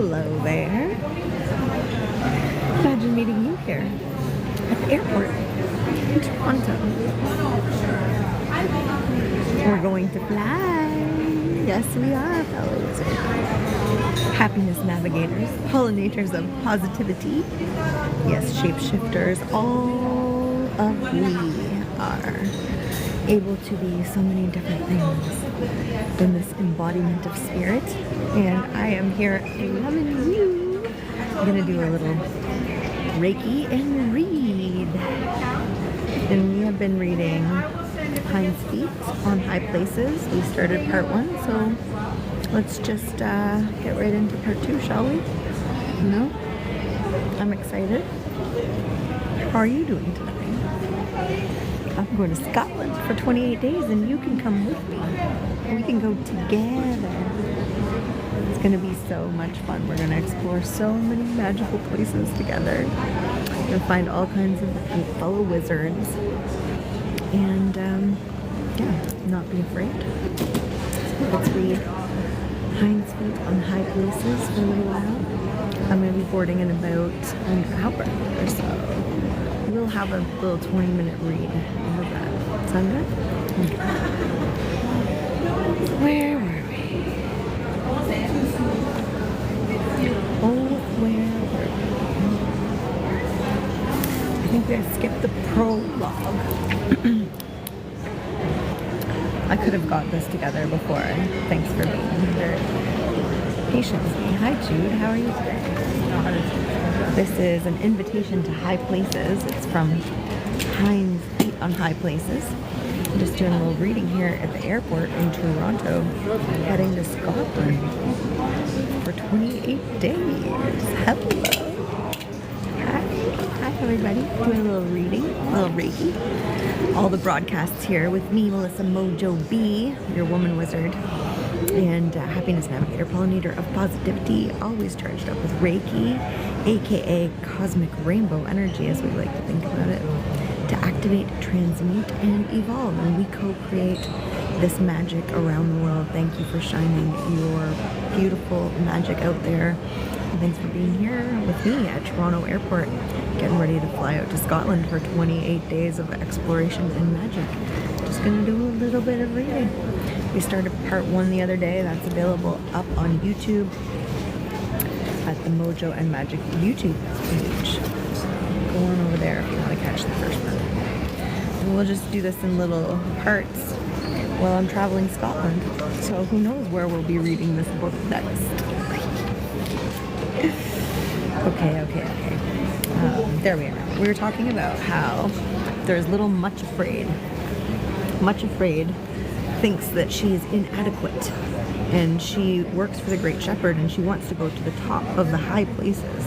Hello there. Imagine meeting you here at the airport in Toronto. We're going to fly. Yes, we are, fellows. Happiness navigators, pollinators of positivity. Yes, shapeshifters. All of we are able to be so many different things in this embodiment of spirit. And I am here loving you. I'm going to do a little Reiki and read. And we have been reading Hinds feet on high places. We started part 1, so let's just get right into part 2, shall we? You know, I'm excited. How are you doing today? I'm going to Scotland for 28 days and you can come with me. We can go together. It's going to be so much fun. We're going to explore so many magical places together. We're going to find all kinds of fellow wizards. And yeah, not be afraid. Let's read Hinds feet on high places for a little while. I'm going to be boarding in about an hour or so. We'll have a little 20-minute read. How's that? Sound good? Okay. Where were we? Oh, where were we? I think we skipped the prologue. I could have got this together before. Thanks for being very patient with me. Hi Jude, how are you today? This is an invitation to high places. It's from Hinds feet on high places. I'm just doing a little reading here at the airport in Toronto, heading to Scotland for 28 days. Hello. Hi everybody. Doing a little reading, a little Reiki. All the broadcasts here with me, Melissa Mojo B, your woman wizard, and happiness navigator, pollinator of positivity, always charged up with Reiki, aka cosmic rainbow energy, as we like to think about it, to activate, transmute, and evolve. And we co-create this magic around the world. Thank you for shining your beautiful magic out there. And thanks for being here with me at Toronto Airport, getting ready to fly out to Scotland for 28 days of exploration and magic. Just gonna do a little bit of reading. We started part 1 the other day. That's available up on YouTube at the Mojo and Magic YouTube page. Go on over there if you want to catch the first part. And we'll just do this in little parts while I'm traveling Scotland. So who knows where we'll be reading this book next. Okay. There we are. We were talking about how there's little Much Afraid. Much Afraid thinks that she is inadequate, and she works for the Great Shepherd and she wants to go to the top of the high places,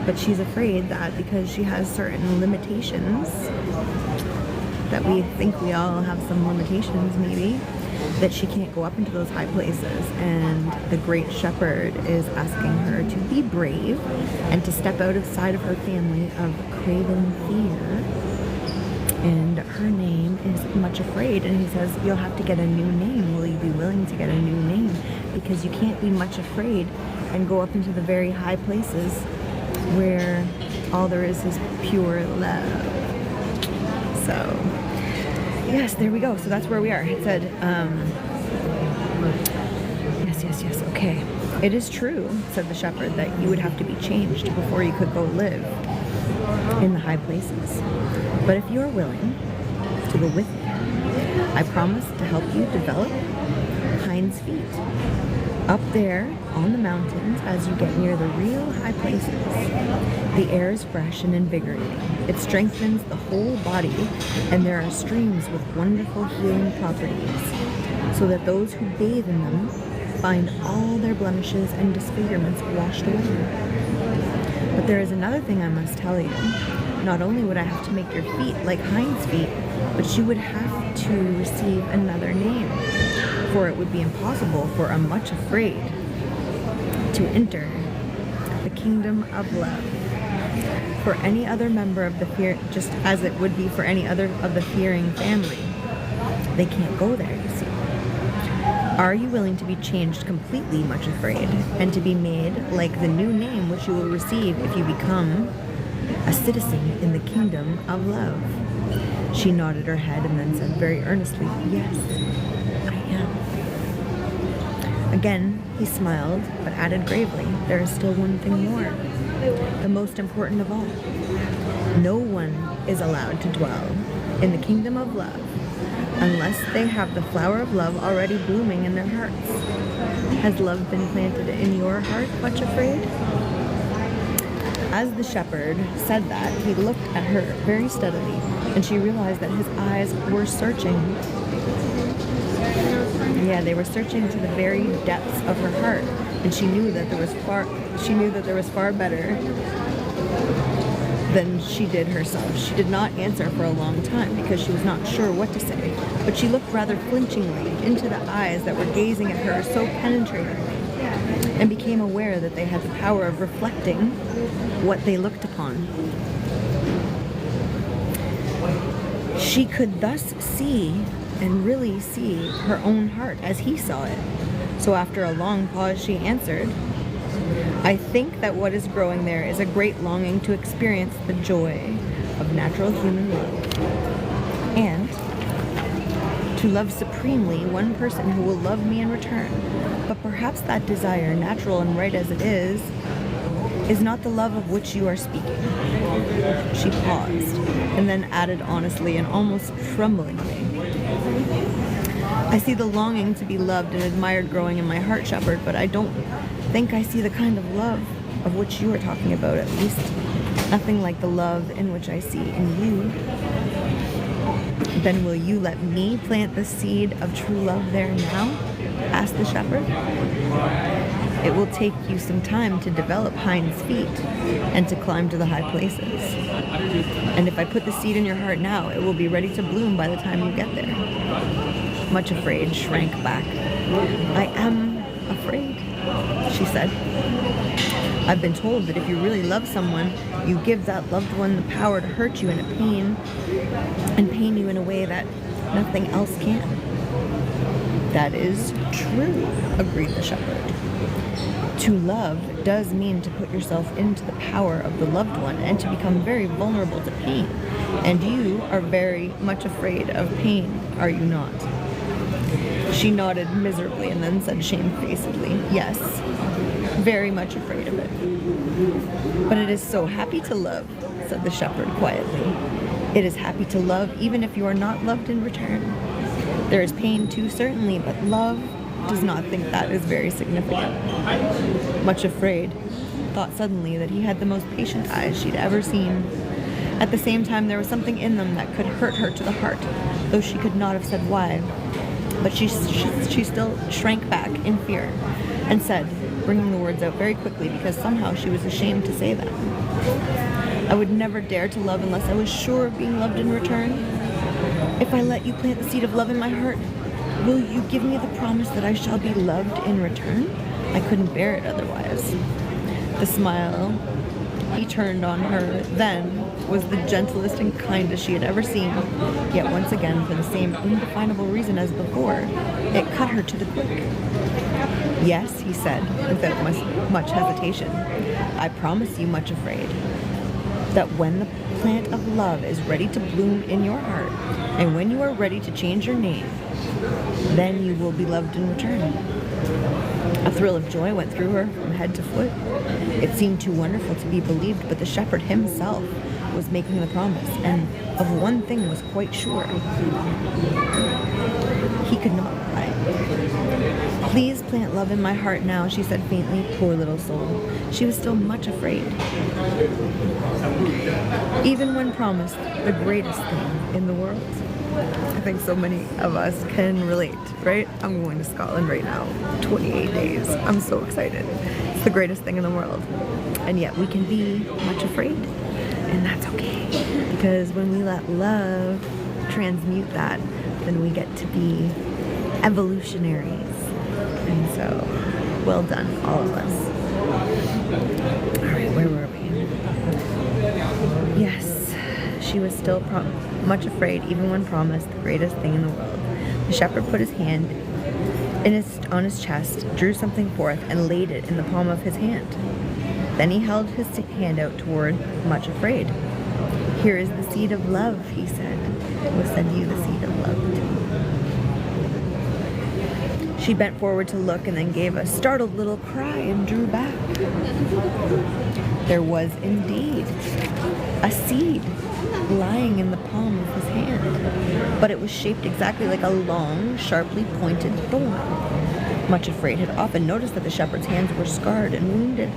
but she's afraid that because she has certain limitations, that we think we all have some limitations maybe, that she can't go up into those high places. And the Great Shepherd is asking her to be brave and to step outside of her family of craven fear. And her name is Much Afraid, and he says, you'll have to get a new name. Will you be willing to get a new name? Because you can't be much afraid and go up into the very high places where all there is pure love. So, yes, there we go. So that's where we are. It said, yes, okay. It is true, said the shepherd, that you would have to be changed before you could go live in the high places. But if you're willing to go with me, I promise to help you develop Hinds feet. Up there on the mountains, as you get near the real high places, the air is fresh and invigorating. It strengthens the whole body, and there are streams with wonderful healing properties, so that those who bathe in them find all their blemishes and disfigurements washed away. But there is another thing I must tell you. Not only would I have to make your feet like Hinds feet, but you would have to receive another name, for it would be impossible for a Much Afraid to enter the kingdom of love. For any other member of the fear, just as it would be for any other of the fearing family, they can't go there, you see. Are you willing to be changed completely, much afraid, and to be made like the new name which you will receive if you become a citizen in the kingdom of love? She nodded her head and then said very earnestly, yes, I am. Again, he smiled, but added gravely, there is still one thing more, the most important of all. No one is allowed to dwell in the kingdom of love unless they have the flower of love already blooming in their hearts. Has love been planted in your heart, much afraid? As the shepherd said that, he looked at her very steadily, and she realized that his eyes were searching. Yeah, they were searching to the very depths of her heart, and she knew that there was far better than she did herself. She did not answer for a long time because she was not sure what to say, but she looked rather flinchingly into the eyes that were gazing at her so penetratingly, and became aware that they had the power of reflecting what they looked upon. She could thus see and really see her own heart as he saw it. So after a long pause, she answered, I think that what is growing there is a great longing to experience the joy of natural human love, and to love supremely one person who will love me in return. But perhaps that desire, natural and right as it is not the love of which you are speaking. She paused, and then added honestly and almost tremblingly, I see the longing to be loved and admired growing in my heart, shepherd, but I don't think I see the kind of love of which you are talking about, at least nothing like the love in which I see in you. Then will you let me plant the seed of true love there now? Asked the shepherd. It will take you some time to develop Hinds' feet and to climb to the high places. And if I put the seed in your heart now, it will be ready to bloom by the time you get there. Much afraid, shrank back. I am afraid, she said. I've been told that if you really love someone, you give that loved one the power to hurt you and pain you in a way that nothing else can. That is true, agreed the shepherd. To love does mean to put yourself into the power of the loved one and to become very vulnerable to pain. And you are very much afraid of pain, are you not? She nodded miserably and then said shamefacedly, yes, very much afraid of it. But it is so happy to love, said the shepherd quietly. It is happy to love even if you are not loved in return. There is pain too, certainly, but love does not think that is very significant. Much afraid, thought suddenly that he had the most patient eyes she'd ever seen. At the same time, there was something in them that could hurt her to the heart, though she could not have said why. But she still shrank back in fear and said, bringing the words out very quickly because somehow she was ashamed to say them, I would never dare to love unless I was sure of being loved in return. If I let you plant the seed of love in my heart, will you give me the promise that I shall be loved in return? I couldn't bear it otherwise. The smile he turned on her then was the gentlest and kindest she had ever seen, yet once again, for the same indefinable reason as before, it cut her to the quick. Yes, he said, without much hesitation, I promise you, much afraid, that when the plant of love is ready to bloom in your heart, and when you are ready to change your name, then you will be loved in return. A thrill of joy went through her from head to foot. It seemed too wonderful to be believed, but the shepherd himself was making the promise, and of one thing was quite sure. He could not lie. Please plant love in my heart now, she said faintly. Poor little soul. She was still much afraid. Even when promised the greatest thing in the world. I think so many of us can relate, right? I'm going to Scotland right now, 28 days. I'm so excited. It's the greatest thing in the world. And yet we can be much afraid. And that's okay. Because when we let love transmute that, then we get to be evolutionaries. And so, well done, all of us. All right, where were we? Yes. She was still much afraid, even when promised the greatest thing in the world. The shepherd put his hand on his chest, drew something forth, and laid it in the palm of his hand. Then he held his hand out toward Much Afraid. "Here is the seed of love," he said. "We'll send you the seed of love too." She bent forward to look and then gave a startled little cry and drew back. There was indeed a seed lying in the palm of his hand, but it was shaped exactly like a long, sharply pointed thorn. Much Afraid had often noticed that the shepherd's hands were scarred and wounded,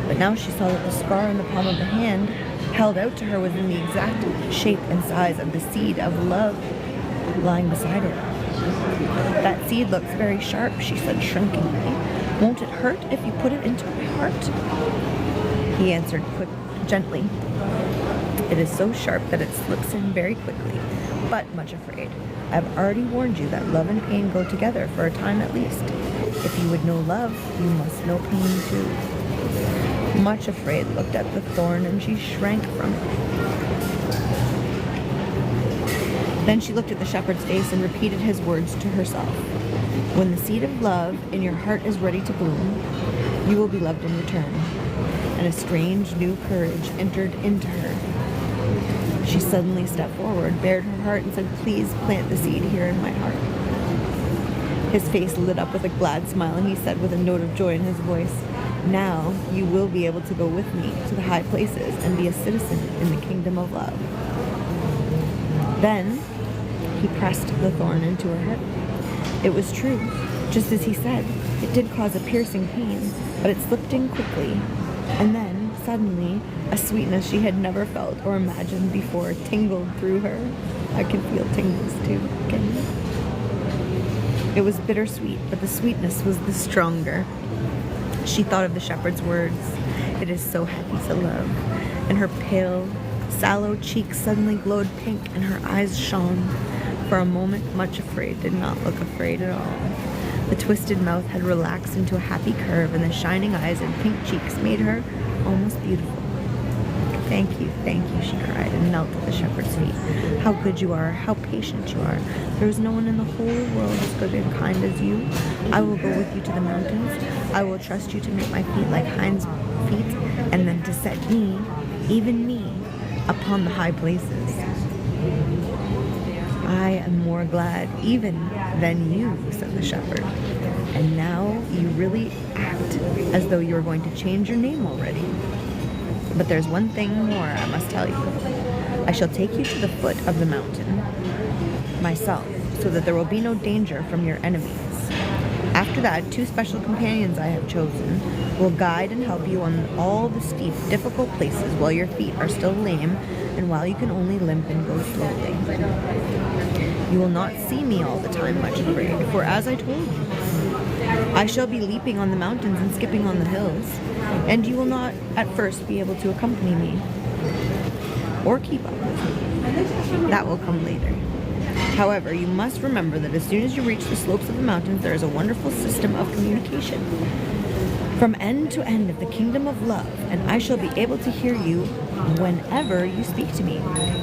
but now she saw that the scar in the palm of the hand held out to her was in the exact shape and size of the seed of love lying beside it. "That seed looks very sharp," she said shrinkingly. "Won't it hurt if you put it into my heart?" He answered gently, "It is so sharp that it slips in very quickly. But, Much Afraid, I have already warned you that love and pain go together for a time at least. If you would know love, you must know pain too." Much Afraid looked at the thorn and she shrank from it. Then she looked at the shepherd's face and repeated his words to herself. "When the seed of love in your heart is ready to bloom, you will be loved in return." And a strange new courage entered into her. She suddenly stepped forward, bared her heart, and said, "Please plant the seed here in my heart." His face lit up with a glad smile, and he said with a note of joy in his voice, "Now you will be able to go with me to the high places and be a citizen in the kingdom of love." Then he pressed the thorn into her heart. It was true, just as he said. It did cause a piercing pain, but it slipped in quickly. And then, suddenly, a sweetness she had never felt or imagined before tingled through her. I can feel tingles too, can you? It was bittersweet, but the sweetness was the stronger. She thought of the shepherd's words, "It is so happy to love," and her pale, sallow cheeks suddenly glowed pink and her eyes shone. For a moment, Much Afraid did not look afraid at all. The twisted mouth had relaxed into a happy curve, and the shining eyes and pink cheeks made her almost beautiful. Thank you," she cried, and knelt at the shepherd's feet. "How good you are, how patient you are. There is no one in the whole world as good and kind as you. I will go with you to the mountains. I will trust you to make my feet like Hinds' feet, and then to set me, even me, upon the high places. I am more glad even than you," said the shepherd. "And now you really act as though you were going to change your name already. But there's one thing more I must tell you. I shall take you to the foot of the mountain myself, so that there will be no danger from your enemies. After that, 2 special companions I have chosen will guide and help you on all the steep, difficult places while your feet are still lame and while you can only limp and go slowly. You will not see me all the time, Much Afraid, for as I told you, I shall be leaping on the mountains and skipping on the hills, and you will not at first be able to accompany me or keep up with me. That will come later. However, you must remember that as soon as you reach the slopes of the mountains, there is a wonderful system of communication from end to end of the kingdom of love, and I shall be able to hear you whenever you speak to me.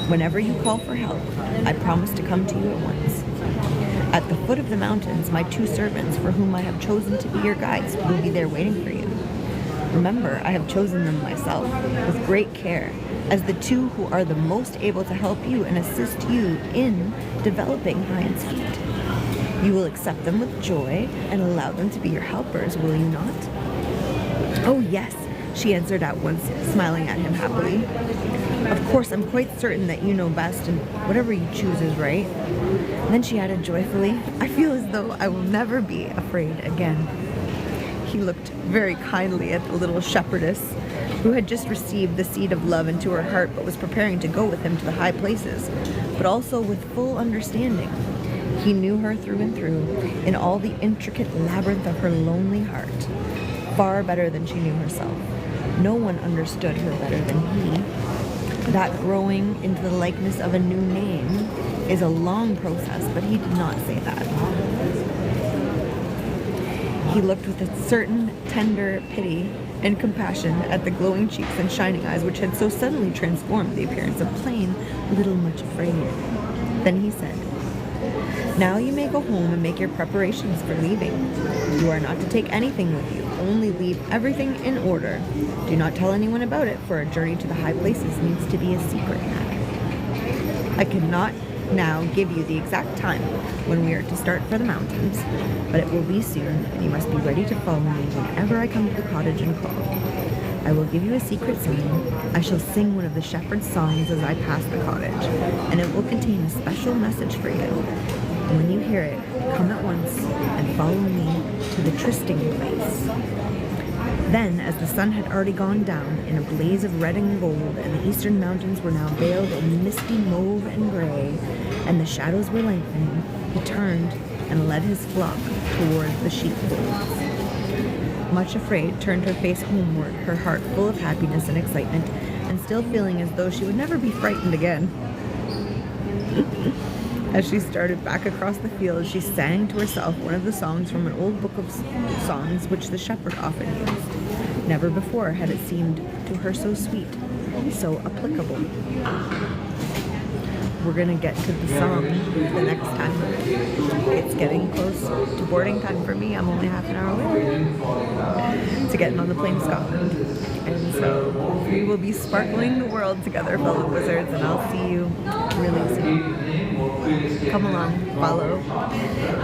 Whenever you call for help, I promise to come to you at once. At the foot of the mountains, my 2 servants, for whom I have chosen to be your guides, will be there waiting for you. Remember, I have chosen them myself with great care as the 2 who are the most able to help you and assist you in developing Hinds' feet. You will accept them with joy and allow them to be your helpers, will you not?" "Oh, yes," she answered at once, smiling at him happily. "Of course, I'm quite certain that you know best, and whatever you choose is right." And then she added joyfully, "I feel as though I will never be afraid again." He looked very kindly at the little shepherdess, who had just received the seed of love into her heart but was preparing to go with him to the high places, but also with full understanding. He knew her through and through, in all the intricate labyrinth of her lonely heart, far better than she knew herself. No one understood her better than he. That growing into the likeness of a new name is a long process, but he did not say that. He looked with a certain tender pity and compassion at the glowing cheeks and shining eyes which had so suddenly transformed the appearance of plain little Much Afraid. Then he said, Now you may go home and make your preparations for leaving. You are not to take anything with you. Only leave everything in order. Do not tell anyone about it, for a journey to the high places needs to be a secret. I cannot now give you the exact time when we are to start for the mountains, but it will be soon, and you must be ready to follow me whenever I come to the cottage and call. I will give you a secret sign. I shall sing one of the shepherd's songs as I pass the cottage, and it will contain a special message for you. And when you hear it, come at once and follow me to the trysting place. Then, as the sun had already gone down in a blaze of red and gold, and the eastern mountains were now veiled in misty mauve and gray, and the shadows were lengthening, he turned and led his flock toward the sheepfolds. Much afraid, turned her face homeward, her heart full of happiness and excitement, and still feeling as though she would never be frightened again. As she started back across the field, she sang to herself one of the songs from an old book of songs which the shepherd often used. Never before had it seemed to her so sweet, so applicable. We're gonna get to the song the next time. It's getting close to boarding time for me. I'm only half an hour away to getting on the plane to Scotland. And so we will be sparkling the world together, fellow wizards, and I'll see you really soon. Come along, follow,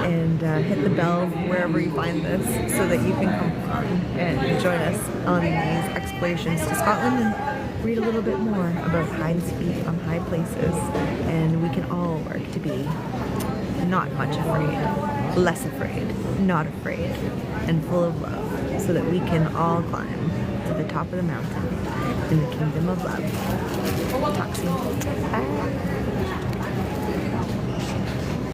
and hit the bell wherever you find this so that you can come along and join us on these explorations to Scotland and read a little bit more about Hinds' feet on high places, and we can all work to be not much afraid, less afraid, not afraid, and full of love, so that we can all climb to the top of the mountain in the kingdom of love. Talk soon. Bye.